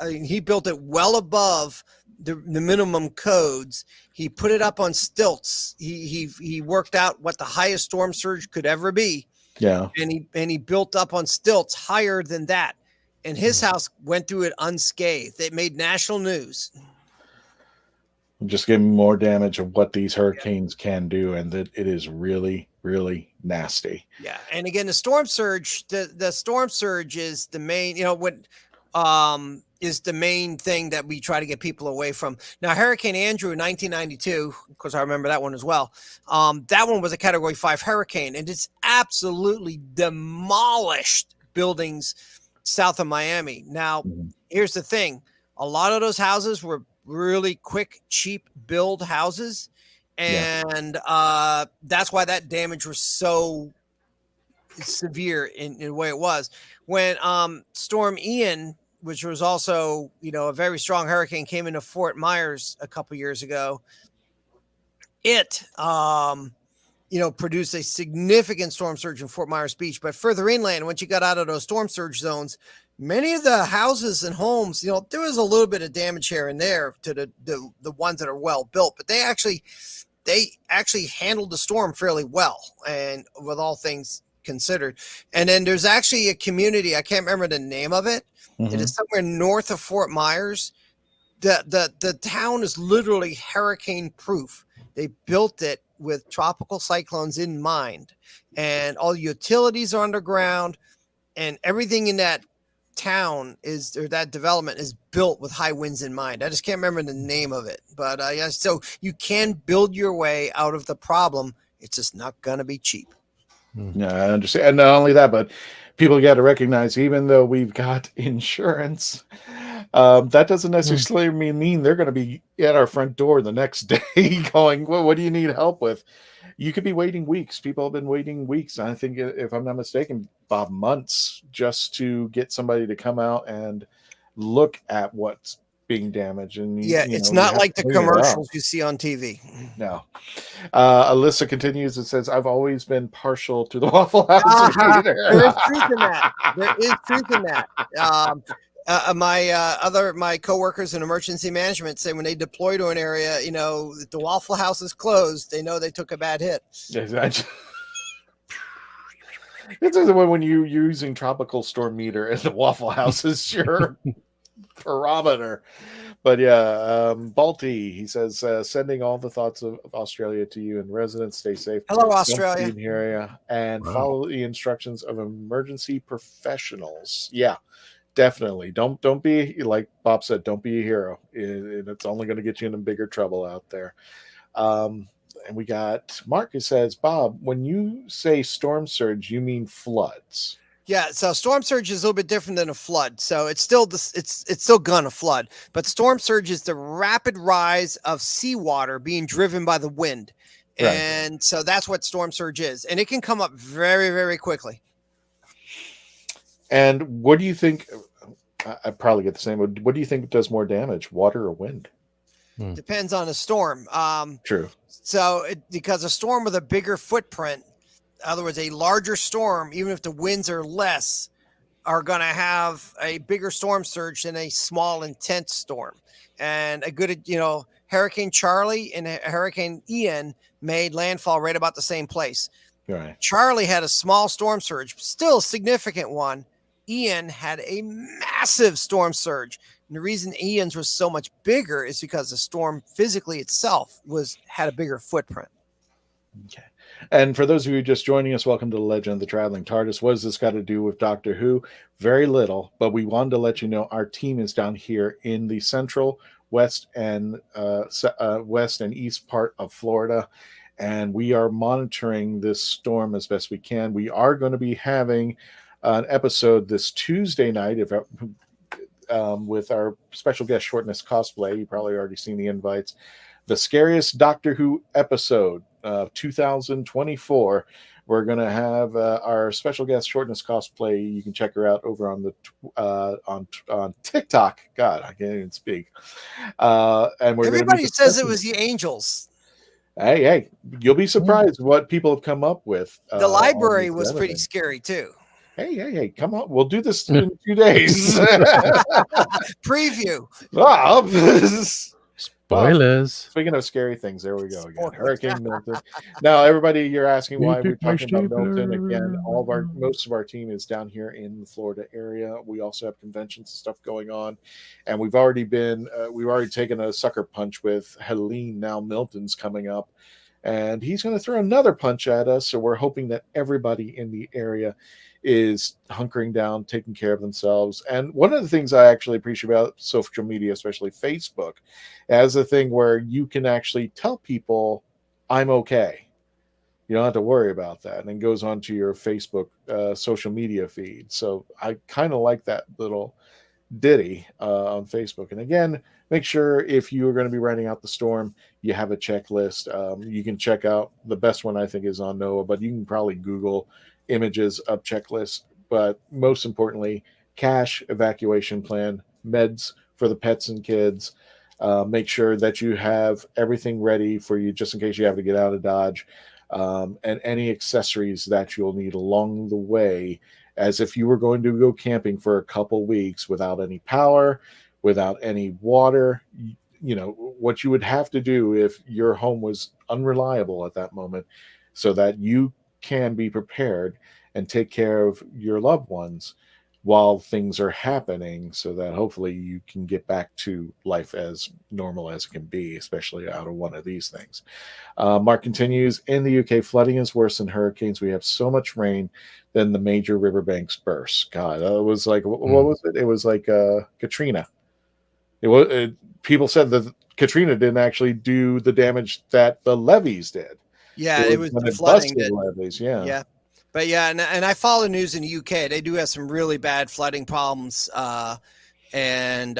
he built it well above the minimum codes. He put it up on stilts. He worked out what the highest storm surge could ever be. Yeah. And he built up on stilts higher than that. And his house went through it unscathed. It made national news. Just giving more damage of what these hurricanes can do, and that it is really, really nasty. Yeah. And again, the storm surge, the storm surge is the main, is the main thing that we try to get people away from. Now, Hurricane Andrew in 1992, of course, I remember that one as well. That one was a Category 5 hurricane, and it's absolutely demolished buildings south of Miami. Now, here's the thing. A lot of those houses were really quick, cheap build houses. And that's why that damage was so severe in the way it was. When Storm Ian, which was also, a very strong hurricane, came into Fort Myers a couple years ago, it, produced a significant storm surge in Fort Myers Beach. But further inland, once you got out of those storm surge zones, many of the houses and homes, there was a little bit of damage here and there to the ones that are well built, but they actually handled the storm fairly well, and with all things considered. And then there's actually a community, I can't remember the name of it. It is somewhere north of Fort Myers. The town is literally hurricane proof. They built it with tropical cyclones in mind, and all the utilities are underground, and everything in that town that development is built with high winds in mind. I just can't remember the name of it, but so you can build your way out of the problem. It's just not gonna be cheap. Yeah, I understand. And not only that, but people got to recognize, even though we've got insurance, that doesn't necessarily mean they're going to be at our front door the next day going, well, what do you need help with? You could be waiting weeks. People have been waiting weeks. I think, if I'm not mistaken, Bob, months just to get somebody to come out and look at what's being damaged. And it's not like the commercials you see on TV. No. Alyssa continues and says, I've always been partial to the Waffle House. There is truth in that. There is truth in that. My coworkers in emergency management say when they deploy to an area, if the Waffle House is closed, they know they took a bad hit. It's when you're using tropical storm meter and the Waffle House is your barometer. But Balti, he says, sending all the thoughts of Australia to you and residents. Stay safe. Hello, Australia. In the area, and follow the instructions of emergency professionals. Yeah, definitely. Don't be, like Bob said, don't be a hero. It's only going to get you in bigger trouble out there. And we got Mark who says, Bob, when you say storm surge, you mean floods? Yeah, so storm surge is a little bit different than a flood. So it's still gonna flood, but storm surge is the rapid rise of seawater being driven by the wind. Right. And so that's what storm surge is, and it can come up very, very quickly. And what do you think? I probably get the same. What do you think does more damage, water or wind? Depends on the storm. True. So because a storm with a bigger footprint, in other words, a larger storm, even if the winds are less, are going to have a bigger storm surge than a small, intense storm. And a good, Hurricane Charlie and Hurricane Ian made landfall right about the same place. Right. Charlie had a small storm surge, still a significant one. Ian had a massive storm surge. And the reason Ian's was so much bigger is because the storm physically itself had a bigger footprint. Okay. And for those of you just joining us, welcome to the Legend of the Traveling TARDIS. What does this got to do with Doctor Who? Very little, but we wanted to let you know our team is down here in the central, west, and east part of Florida, and we are monitoring this storm as best we can. We are going to be having an episode this Tuesday night with our special guest Shortness Cosplay. You've probably already seen the invites. The scariest Doctor Who episode of 2024. We're going to have our special guest, Shortness Cosplay. You can check her out over on the on TikTok. God, I can't even speak. And we're Everybody going to says it was the Angels. Hey, you'll be surprised what people have come up with. The library on this was pretty thing. scary too. Hey, come on. We'll do this in a few days. Preview. Bob. Spoilers. Speaking of scary things, there we go again. Hurricane Milton. Now, everybody, you're asking why we're talking about Milton again. Most of our team is down here in the Florida area. We also have conventions and stuff going on, and we've already taken a sucker punch with Helene. Now Milton's coming up, and he's going to throw another punch at us. So we're hoping that everybody in the area is hunkering down, taking care of themselves. And one of the things I actually appreciate about social media, especially Facebook, as a thing where you can actually tell people, I'm okay. You don't have to worry about that. And it goes onto your Facebook social media feed. So I kind of like that little ditty on Facebook. And again, make sure if you are going to be writing out the storm, you have a checklist. You can check out the best one, I think, is on NOAA, but you can probably Google images of checklists. But most importantly, cash, evacuation plan, meds for the pets and kids. Make sure that you have everything ready for you just in case you have to get out of Dodge, and any accessories that you'll need along the way, as if you were going to go camping for a couple weeks without any power, without any water. You know what you would have to do if your home was unreliable at that moment, so that you can be prepared and take care of your loved ones while things are happening, so that hopefully you can get back to life as normal as it can be, especially out of one of these things. Mark continues, in the UK, flooding is worse than hurricanes. We have so much rain, then the major riverbanks burst. God, it was like, what was it? It was like Katrina. People said that Katrina didn't actually do the damage that the levees did. Yeah, it was the flooding that levees. Yeah. But yeah, and I follow news in the UK. They do have some really bad flooding problems, and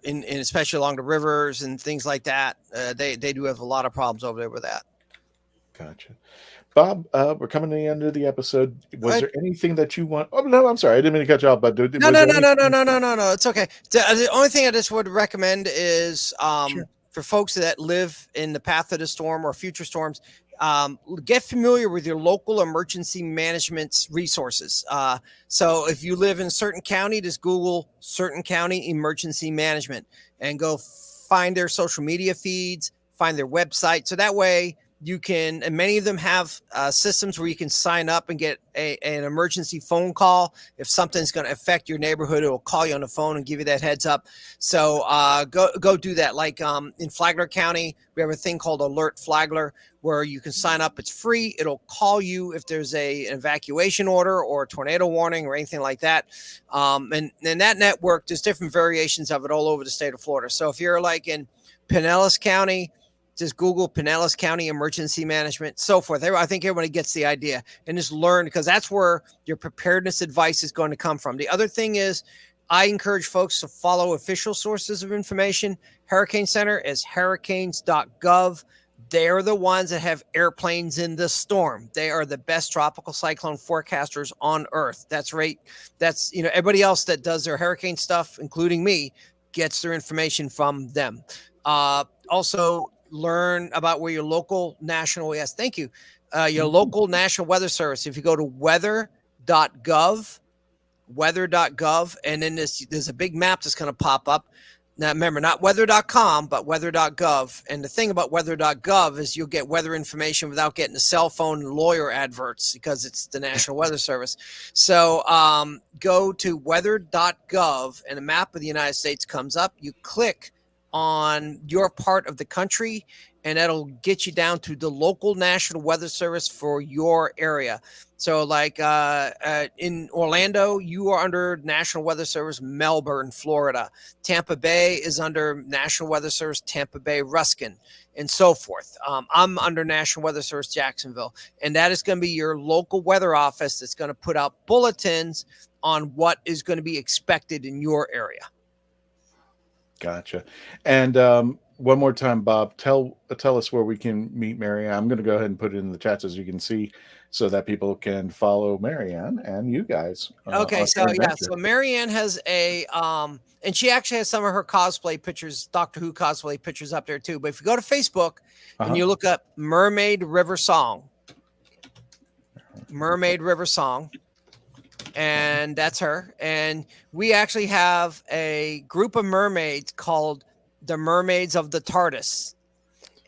especially along the rivers and things like that. They do have a lot of problems over there with that. Gotcha. Bob, we're coming to the end of the episode. Was there anything that you want? Oh no, I'm sorry, I didn't mean to cut you off. But no. It's okay. The only thing I just would recommend is for folks that live in the path of the storm or future storms, get familiar with your local emergency management resources. So if you live in a certain county, just Google certain county emergency management and go find their social media feeds, find their website. So that way you can, and many of them have systems where you can sign up and get an emergency phone call. If something's going to affect your neighborhood, it will call you on the phone and give you that heads up. So go do that. Like in Flagler County, we have a thing called Alert Flagler, where you can sign up. It's free. It'll call you if there's an evacuation order or a tornado warning or anything like that. And that network, there's different variations of it all over the state of Florida. So if you're like in Pinellas County, just Google Pinellas County Emergency Management, so forth. I think everybody gets the idea, and just learn, because that's where your preparedness advice is going to come from. The other thing is, I encourage folks to follow official sources of information. Hurricane Center is hurricanes.gov. They're the ones that have airplanes in the storm. They are the best tropical cyclone forecasters on Earth. That's right. That's, everybody else that does their hurricane stuff, including me, gets their information from them. Also, learn about where your local national, your local National Weather Service. If you go to weather.gov, and then there's a big map that's going to pop up. Now, remember, not weather.com, but weather.gov. And the thing about weather.gov is you'll get weather information without getting a cell phone and lawyer adverts, because it's the National Weather Service. So go to weather.gov, and a map of the United States comes up. You click on your part of the country, and that'll get you down to the local National Weather Service for your area. So like in Orlando, you are under National Weather Service Melbourne, Florida. Tampa Bay is under National Weather Service Tampa Bay, Ruskin, and so forth. I'm under National Weather Service Jacksonville, and that is going to be your local weather office that's going to put out bulletins on what is going to be expected in your area. Gotcha. And one more time, Bob, tell us where we can meet Mary. I'm going to go ahead and put it in the chat so you can see so that people can follow Marianne and you guys. Okay, on so your yeah, adventure. so Marianne has a and she actually has some of her cosplay pictures, Doctor Who cosplay pictures up there too. But if you go to Facebook and you look up Mermaid River Song, and that's her. And we actually have a group of mermaids called the Mermaids of the TARDIS.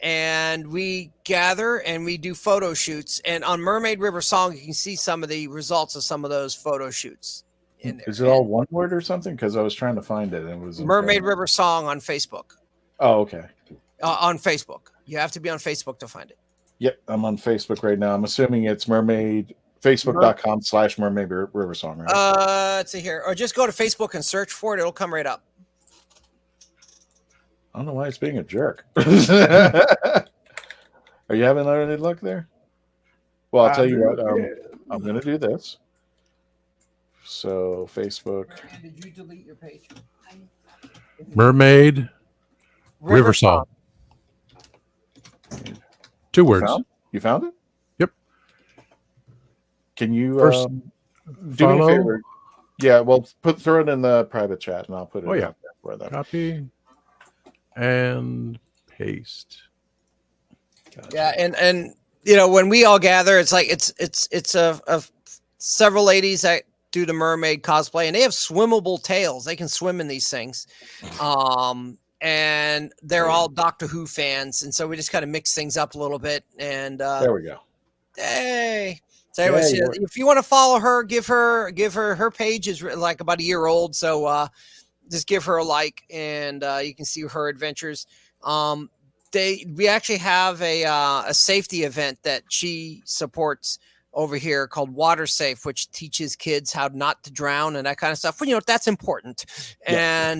And we gather and we do photo shoots. And on Mermaid River Song, you can see some of the results of some of those photo shoots in there. Is it all one word or something? Because I was trying to find it and it was Mermaid River Song on Facebook. Oh, okay. On Facebook. You have to be on Facebook to find it. Yep, I'm on Facebook right now. I'm assuming it's Facebook.com/Mermaid River Song, right? Let's see here. Or just go to Facebook and search for it. It'll come right up. I don't know why it's being a jerk. Are you having any luck there? Well, I'll tell you what. I'm going to do this. So, Facebook. Did you delete your page? Mermaid River Song. 2 words. You found it? Yep. Can you do follow? me a favor? Yeah, well, throw it in the private chat, and I'll put it. Out there for them. Copy and paste. Gotcha. Yeah, and you know, when we all gather, it's like it's a several ladies that do the mermaid cosplay, and they have swimmable tails. They can swim in these things. And they're all Doctor Who fans, and so we just kind of mix things up a little bit. And there we go. Hey, so anyways, if you want to follow her, give her page is like about a year old, so just give her a like, and you can see her adventures. We actually have a safety event that she supports over here called Water Safe, which teaches kids how not to drown and that kind of stuff. Well, you know, that's important. Yeah.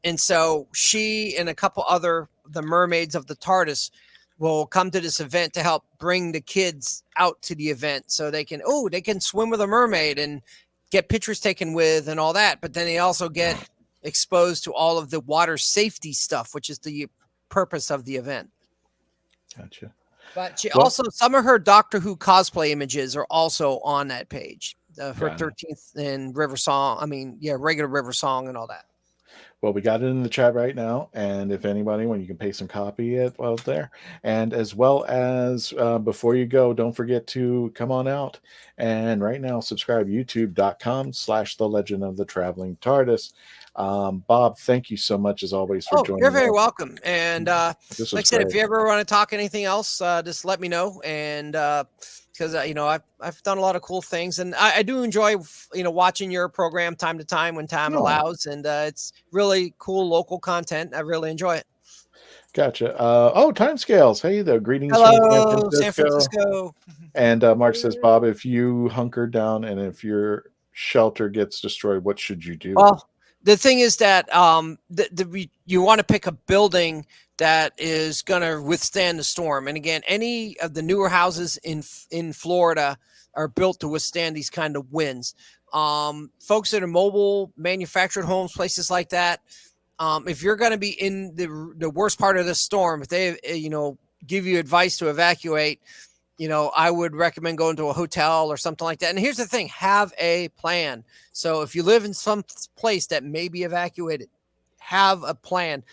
And so she and a couple other, the mermaids of the TARDIS, will come to this event to help bring the kids out to the event so they can swim with a mermaid and get pictures taken with and all that. But then they also get exposed to all of the water safety stuff, which is the purpose of the event. Gotcha. But she also, some of her Doctor Who cosplay images are also on that page. Her 13th and River Song. Regular River Song and all that. Well, we got it in the chat right now. And if anybody, when you can paste and copy it while it's there. And as well as before you go, don't forget to come on out. And right now, subscribe youtube.com/The Legend of the Traveling TARDIS. Bob, thank you so much as always for joining. You're very welcome. And like I said, great. if you ever want to talk anything else, just let me know. And because I've done a lot of cool things, and I do enjoy watching your program time to time when time allows, and it's really cool local content. I really enjoy it. Gotcha. Timescales. Hey there. Greetings. Hello, from San Francisco. And Mark says, Bob, if you hunker down and if your shelter gets destroyed, what should you do? Well, the thing is that you want to pick a building that is going to withstand the storm. And again, any of the newer houses in Florida are built to withstand these kind of winds. Folks that are mobile manufactured homes, places like that, if you're going to be in the worst part of the storm, if they give you advice to evacuate, I would recommend going to a hotel or something like that. And here's the thing, have a plan. So if you live in some place that may be evacuated, have a plan.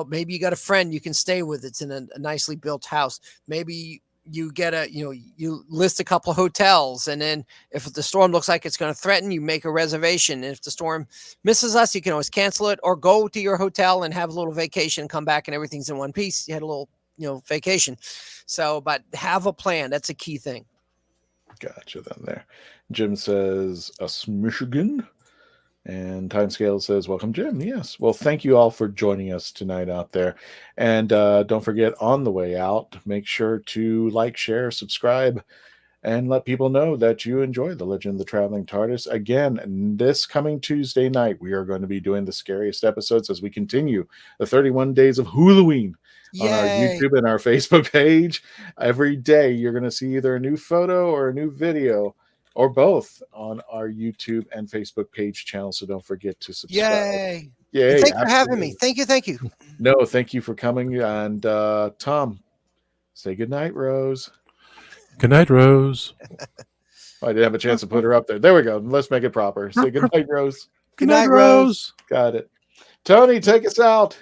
Maybe you got a friend you can stay with. It's in a nicely built house. Maybe you get you list a couple of hotels, and then if the storm looks like it's going to threaten, you make a reservation. And if the storm misses us, you can always cancel it or go to your hotel and have a little vacation, come back and everything's in one piece. You had a little, vacation. So, but have a plan. That's a key thing. Gotcha. Then there. Jim says, us Michigan. And Timescale says, welcome, Jim. Yes. Well, thank you all for joining us tonight out there. And don't forget, on the way out, make sure to like, share, subscribe, and let people know that you enjoy The Legend of the Traveling TARDIS. Again, this coming Tuesday night, we are going to be doing the scariest episodes as we continue the 31 Days of WHOlloween on our YouTube and our Facebook page. Every day, you're going to see either a new photo or a new video, or both, on our YouTube and Facebook page channel. So don't forget to subscribe. Yay. Thanks for having me. Thank you. No, thank you for coming. And Tom, say goodnight, Rose. Good night, Rose. I didn't have a chance to put her up there. There we go. Let's make it proper. Say good night, Rose. Good night, Rose. Got it. Tony, take us out.